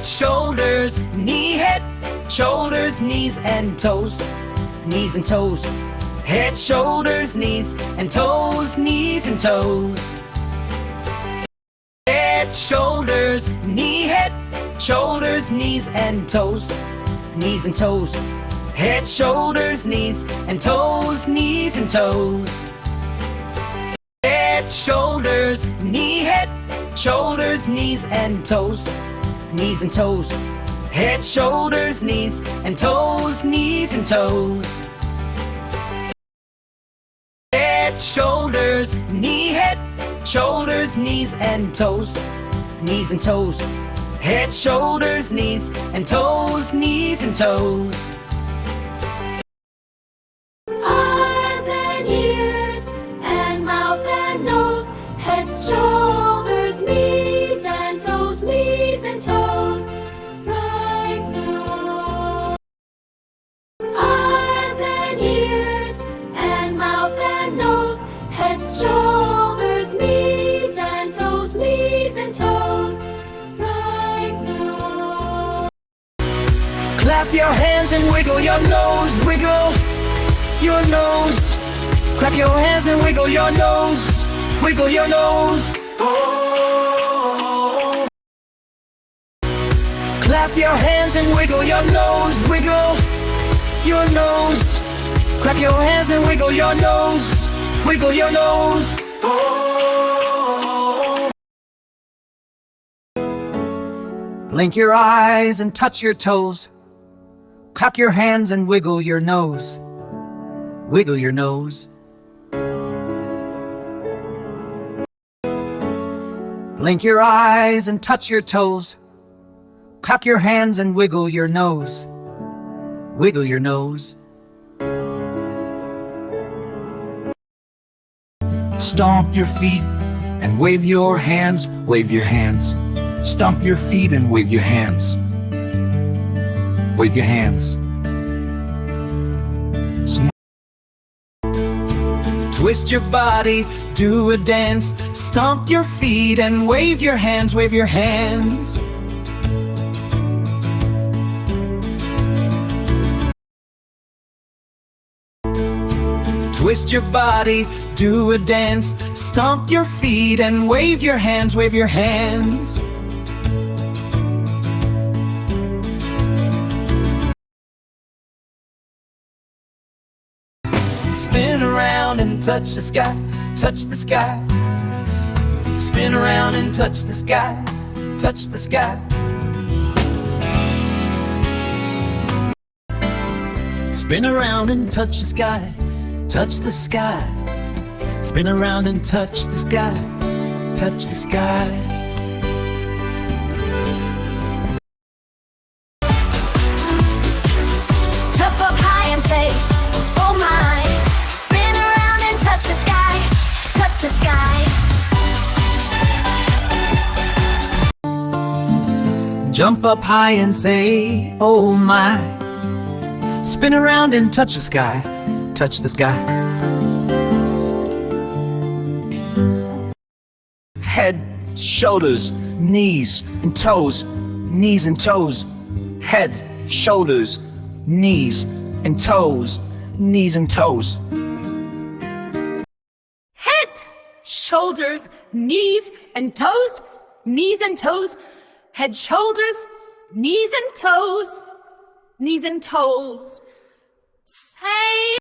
shoulders, knee, head, shoulders, knees and toes, knees and toes. Head, shoulders, knees and toes, knees and toes. Head, shoulders, knee, head, shoulders, knees and toes, knees and toes. Head, shoulders, knees and toes, knees and toes. Head, shoulders, knee, head, shoulders, knees and toes, knees and toes. Head, shoulders, knees and toes, knees and toes. Head, shoulders, knee, head, shoulders, knees and toes, knees and toes. Head, shoulders, knees and toes, knees and toes. Eyes and ears and mouth and nose, heads, shoulders, knees and toes, knees and toes. Side to eyes and ears and mouth and nose, heads, shoulders, knees and toes, knees and toes. Side to Clap your hands and wiggle your nose, wiggle your nose. Clap your hands and wiggle your nose, wiggle your nose. Oh. Clap your hands and wiggle your nose, wiggle your nose. Clap your hands and wiggle your nose, wiggle your nose. Oh. Blink your eyes and touch your toes. Clap your hands and wiggle your nose, wiggle your nose. Blink your eyes and touch your toes. Clap your hands and wiggle your nose, wiggle your nose. Stomp your feet and wave your hands, wave your hands. Stomp your feet and wave your hands, wave your hands. Twist your body, do a dance. Stomp your feet and wave your hands, wave your hands. Twist your body, do a dance. Stomp your feet and wave your hands, wave your hands. Spin around and touch the sky, touch the sky. Spin around and touch the sky, touch the sky. Spin around and touch the sky, touch the sky. Spin around and touch the sky, touch the sky. Jump up high and say, oh my. Spin around and touch the sky, touch the sky. Jump up high and say, oh my. Spin around and touch the sky, touch the sky. Head, shoulders, knees and toes, knees and toes. Head, shoulders, knees and toes, knees and toes. Head, shoulders, knees and toes, knees and toes. Head, shoulders, knees and toes, knees and toes. Say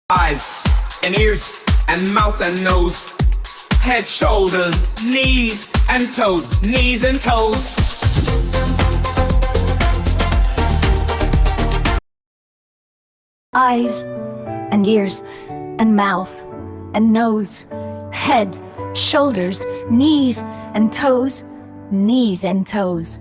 eyes and ears and mouth and nose, head, shoulders, knees and toes, knees and toes. Eyes and ears and mouth and nose, head, shoulders, knees and toes, knees and toes.